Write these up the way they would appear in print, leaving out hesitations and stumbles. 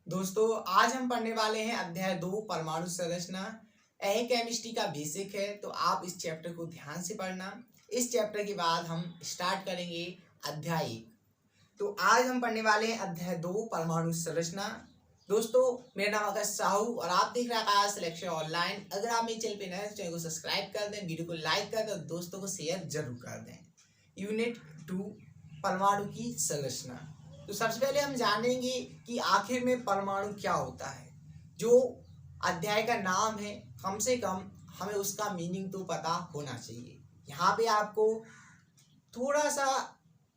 दोस्तों आज हम पढ़ने वाले हैं अध्याय 2 परमाणु संरचना। केमिस्ट्री का बेसिक है तो आप इस चैप्टर को ध्यान से पढ़ना। इस चैप्टर के बाद हम स्टार्ट करेंगे अध्याय 1। तो आज हम पढ़ने वाले हैं अध्याय 2 परमाणु संरचना। दोस्तों मेरा नाम आकाश साहू और आप देख रहे हैं आकाश सिलेक्शन ऑनलाइन। अगर आप मेरे चैनल पे नए हैं तो चैनल को सब्सक्राइब कर दें, वीडियो को लाइक कर दें और दोस्तों को शेयर जरूर कर दें। यूनिट 2 परमाणु की संरचना। तो सबसे पहले हम जानेंगे कि आखिर में परमाणु क्या होता है। जो अध्याय का नाम है कम से कम हमें उसका मीनिंग तो पता होना चाहिए। यहाँ पे आपको थोड़ा सा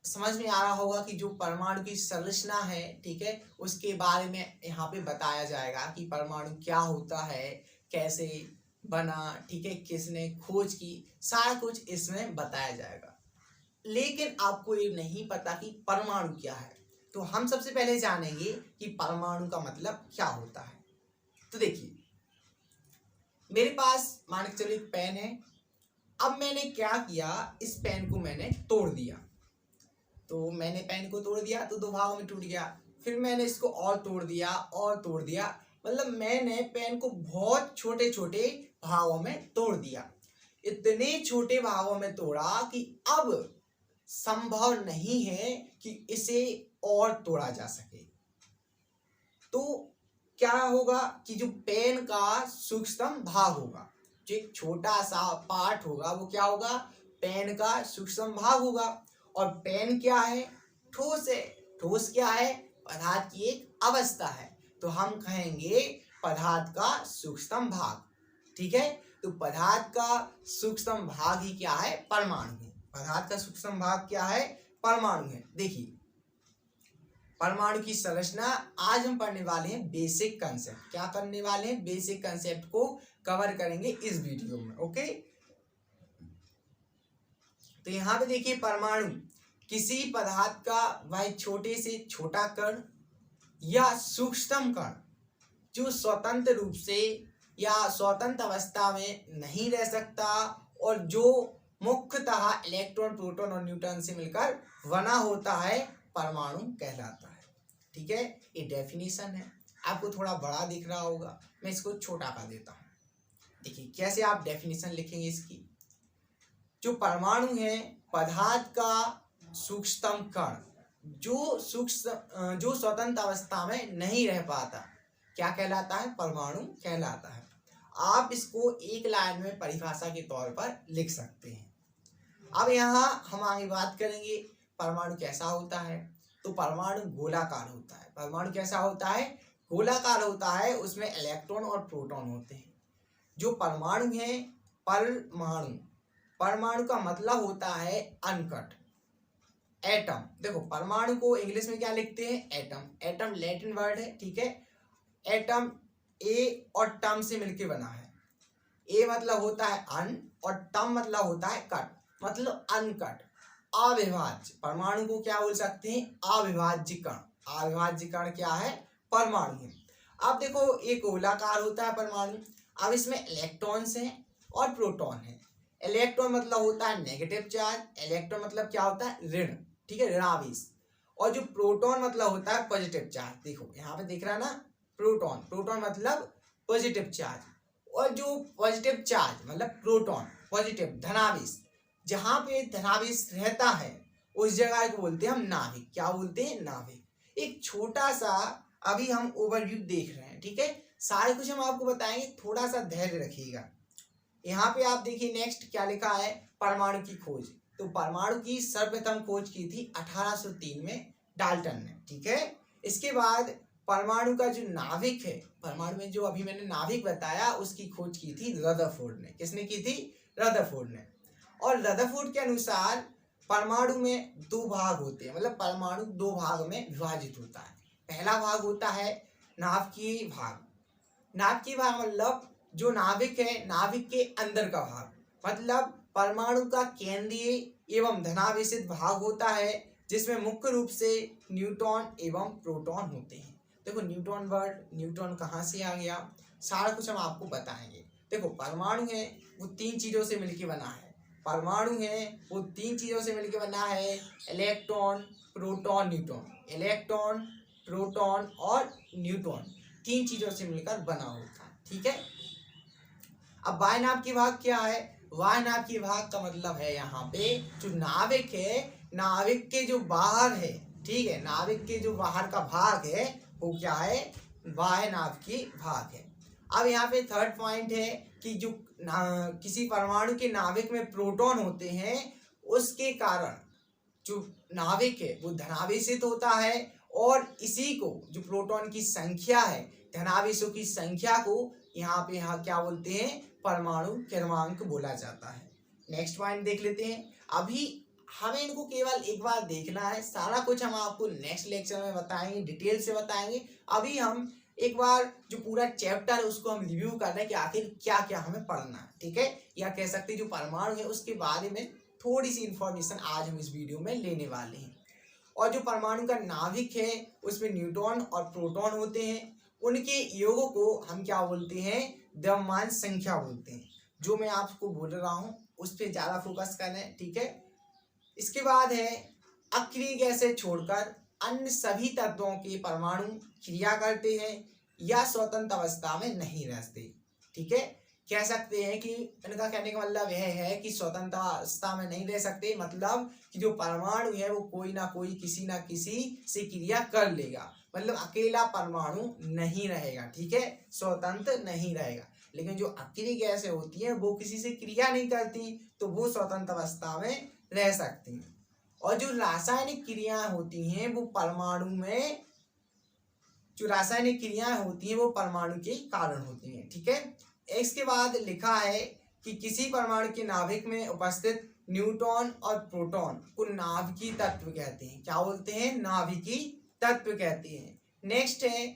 समझ में आ रहा होगा कि जो परमाणु की संरचना है, ठीक है, उसके बारे में यहाँ पे बताया जाएगा कि परमाणु क्या होता है, कैसे बना, ठीक है, किसने खोज की, सारा कुछ इसमें बताया जाएगा। लेकिन आपको ये नहीं पता कि परमाणु क्या है, तो हम सबसे पहले जानेंगे कि परमाणु का मतलब क्या होता है। तो देखिए मेरे पास मान के चलो एक पेन है। अब मैंने क्या किया, इस पेन को मैंने तोड़ दिया। तो मैंने पेन को तोड़ दिया तो दो भागों में टूट गया। फिर मैंने इसको और तोड़ दिया और तोड़ दिया, मतलब मैंने पेन को बहुत छोटे छोटे भागों में तोड़ दिया। इतने छोटे भागों में तोड़ा कि अब संभव नहीं है कि इसे और तोड़ा जा सके। तो क्या होगा कि जो पेन का सूक्ष्म भाग होगा, जो एक छोटा सा पार्ट होगा, वो क्या होगा, पेन का सूक्ष्म भाग होगा। और पेन क्या है, ठोस है। ठोस क्या है, पदार्थ की एक अवस्था है। तो हम कहेंगे पदार्थ का सूक्ष्म भाग, ठीक है। तो पदार्थ का सूक्ष्म भाग ही क्या है, परमाणु है। पदार्थ का सूक्ष्म भाग क्या है, परमाणु है। देखिए परमाणु की संरचना आज हम पढ़ने वाले हैं बेसिक कंसेप्ट। क्या करने वाले हैं, बेसिक कंसेप्ट को कवर करेंगे इस वीडियो में, ओके। तो यहाँ पे देखिए परमाणु किसी पदार्थ का वह छोटे से छोटा कण या सूक्ष्म कण जो स्वतंत्र रूप से या स्वतंत्र अवस्था में नहीं रह सकता और जो मुख्यतः इलेक्ट्रॉन, प्रोटॉन और न्यूट्रॉन से मिलकर बना होता है, परमाणु कहलाता है, ठीक है। ये डेफिनेशन है। आपको थोड़ा बड़ा दिख रहा होगा, मैं इसको छोटा कर देता हूँ। देखिए कैसे आप डेफिनेशन लिखेंगे इसकी। जो परमाणु है पदार्थ का सूक्ष्मतम कण जो स्वतंत्र अवस्था में नहीं रह पाता, क्या कहलाता है, परमाणु कहलाता है। आप इसको एक लाइन में परिभाषा के तौर पर लिख सकते हैं। अब यहाँ हम आगे बात करेंगे परमाणु कैसा होता है। तो परमाणु गोलाकार होता है। परमाणु कैसा होता है, गोलाकार होता है। उसमें इलेक्ट्रॉन और प्रोटॉन होते हैं। जो परमाणु है, परमाणु का मतलब होता है अनकट, एटम। देखो परमाणु को इंग्लिश में क्या लिखते हैं, एटम। एटम लैटिन वर्ड है, ठीक है। एटम ए और टम से मिलके बना है। ए मतलब होता है अन और टम मतलब होता है कट, मतलब अनकट, अविभाज्य। परमाणु को क्या बोल सकते हैं, अविभाज्य कण। अविभाज्य कण क्या है, परमाणु है। अब देखो एक गोलाकार होता है परमाणु। अब इसमें इलेक्ट्रॉन्स हैं और प्रोटॉन है। इलेक्ट्रॉन मतलब होता है नेगेटिव चार्ज। इलेक्ट्रॉन मतलब क्या होता है, ऋण, ठीक है, ऋणावेश। और जो प्रोटॉन मतलब होता है पॉजिटिव चार्ज। देखो यहाँ पे दिख रहा है ना, प्रोटॉन। प्रोटॉन मतलब पॉजिटिव चार्ज। और जो पॉजिटिव चार्ज मतलब प्रोटॉन, पॉजिटिव धनावेश, जहां पे धनावेश रहता है उस जगह को बोलते हैं हम नाभिक। क्या बोलते हैं, नाभिक। एक छोटा सा अभी हम ओवरव्यू देख रहे हैं, ठीक है। सारे कुछ हम आपको बताएंगे, थोड़ा सा धैर्य रखिएगा। यहाँ पे आप देखिए नेक्स्ट क्या लिखा है, परमाणु की खोज। तो परमाणु की सर्वप्रथम खोज की थी 1803 में डाल्टन ने, ठीक है। इसके बाद परमाणु का जो नाभिक है, परमाणु में जो अभी मैंने नाभिक बताया, उसकी खोज की थी रदरफोर्ड ने। किसने की थी, रदरफोर्ड ने। और रदरफोर्ड के अनुसार परमाणु में दो भाग होते हैं, मतलब परमाणु दो भाग में विभाजित होता है। पहला भाग होता है नाभिकीय भाग। नाभिकीय भाग मतलब जो नाभिक है, नाभिक के अंदर का भाग, मतलब परमाणु का केंद्रीय एवं धनावेशित भाग होता है, जिसमें मुख्य रूप से न्यूट्रॉन एवं प्रोटॉन होते हैं। देखो न्यूट्रॉन वर्ड, न्यूट्रॉन कहाँ से आ गया, सारा कुछ हम आपको बताएंगे। देखो परमाणु है वो तीन चीजों से मिलकर बना है। परमाणु है वो तीन चीजों से मिलकर बना है, electron, proton, neutron. Electron, proton और न्यूट्रॉन, 3 चीजों से मिलकर बना होता है। ठीक है, अब वायुनाभिकीय भाग क्या है? वायुनाभिकीय भाग का मतलब है यहाँ पे जो नाविक है, नाविक के जो बाहर है, ठीक है, नाविक के जो बाहर का भाग है वो क्या है? वायुनाभिकीय भाग है। अब यहाँ पे थर्ड पॉइंट है कि जो किसी परमाणु के नाविक में प्रोटॉन होते हैं उसके कारण जो नाविक है वो धनावेशित होता है, और इसी को जो प्रोटॉन की संख्या है, धनावेशों की संख्या को यहाँ क्या बोलते हैं? परमाणु क्रमांक बोला जाता है। नेक्स्ट पॉइंट देख लेते हैं। अभी हमें इनको केवल एक बार देखना है, सारा कुछ हम आपको नेक्स्ट लेक्चर में बताएंगे, डिटेल से बताएंगे। अभी हम एक बार जो पूरा चैप्टर है उसको हम रिव्यू कर रहे हैं कि आखिर क्या क्या हमें पढ़ना है। ठीक है, या कह सकते हैं जो परमाणु है उसके बारे में थोड़ी सी इंफॉर्मेशन आज हम इस वीडियो में लेने वाले हैं। और जो परमाणु का नाभिक है उसमें न्यूट्रॉन और प्रोटॉन होते हैं, उनके योगों को हम क्या बोलते हैं? द्रव्यमान संख्या बोलते हैं। जो मैं आपको बोल रहा हूँ उस पर ज्यादा फोकस करें। ठीक है, इसके बाद है अक्रिय गैसें छोड़कर अन्य सभी तत्वों के परमाणु क्रिया करते हैं या स्वतंत्र अवस्था में नहीं रहते। ठीक है, कह सकते हैं कि इनका कहने का मतलब यह है कि स्वतंत्र अवस्था में नहीं रह सकते, मतलब कि जो परमाणु है वो कोई ना कोई किसी ना किसी से क्रिया कर लेगा, मतलब अकेला परमाणु नहीं रहेगा। ठीक है, स्वतंत्र नहीं रहेगा। लेकिन जो अक्रिय गैसें होती हैं वो किसी से क्रिया नहीं करती, तो वो स्वतंत्र अवस्था में रह सकती हैं। और जो रासायनिक क्रियाएं होती हैं वो परमाणु में, जो रासायनिक क्रियाएं होती हैं वो परमाणु के कारण होती हैं। ठीक है, इसके बाद लिखा है कि किसी परमाणु के नाभिक में उपस्थित न्यूट्रॉन और प्रोटॉन को नाभिकीय तत्व कहते हैं। क्या बोलते हैं? नाभिकीय तत्व कहते हैं। नेक्स्ट है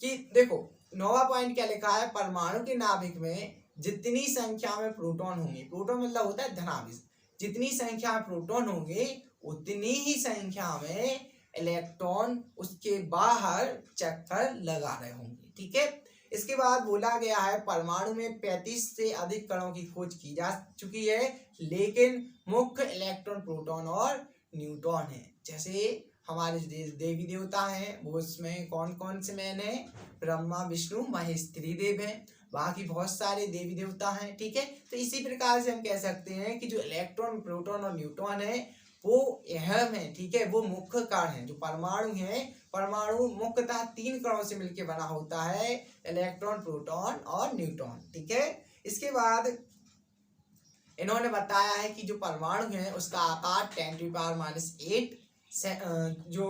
कि देखो 9वां पॉइंट क्या लिखा है? परमाणु के नाभिक में जितनी संख्या में प्रोटॉन होंगे, प्रोटॉन मतलब होता है धनावेश, जितनी संख्या में प्रोटॉन होंगे उतनी ही संख्या में इलेक्ट्रॉन उसके बाहर चक्कर लगा रहे होंगे। ठीक है, इसके बाद बोला गया है परमाणु में 35 से अधिक कणों की खोज की जा चुकी है, लेकिन मुख्य इलेक्ट्रॉन प्रोटॉन और न्यूट्रॉन है। जैसे हमारे देवी देवता हैं वो इसमें कौन कौन से मैन है? ब्रह्मा, विष्णु, महेश, त्रिदेव हैं, बाकी बहुत सारे देवी देवता हैं। ठीक है, तो इसी प्रकार से हम कह सकते हैं कि जो इलेक्ट्रॉन, प्रोटॉन और न्यूट्रॉन है वो अहम है। ठीक है, वो मुख्य कण है। जो परमाणु है, परमाणु मुख्यतः 3 कणों से मिलकर बना होता है, इलेक्ट्रॉन, प्रोटॉन और न्यूट्रॉन। ठीक है, इसके बाद इन्होंने बताया है कि जो परमाणु है उसका आकार 10⁻⁸ जो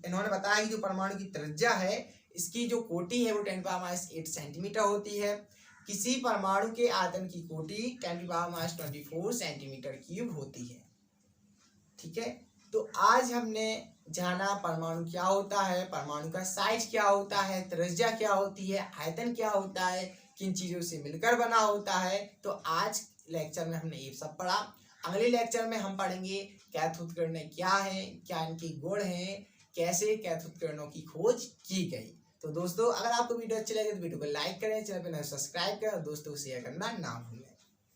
इन्होंने बताया कि जो परमाणु की त्रिज्या है इसकी जो कोटि है वो 10⁻8 सेंटीमीटर होती है। किसी परमाणु के आयतन की कोटि 10⁻24 सेंटीमीटर क्यूब होती है। ठीक है, तो आज हमने जाना परमाणु क्या होता है, परमाणु का साइज क्या होता है, त्रिज्या क्या होती है, आयतन क्या होता है, किन चीजों से मिलकर बना होता है। तो आज लेक्चर में हमने ये सब पढ़ा। अगले लेक्चर में हम पढ़ेंगे कैथोड किरणें क्या है, क्या इनके गुण हैं, कैसे कैथोड किरणों की खोज की गई। तो दोस्तों अगर आपको वीडियो अच्छी लगे तो वीडियो को लाइक करें, चैनल पर सब्सक्राइब करें और दोस्तों को शेयर करना ना भूलें।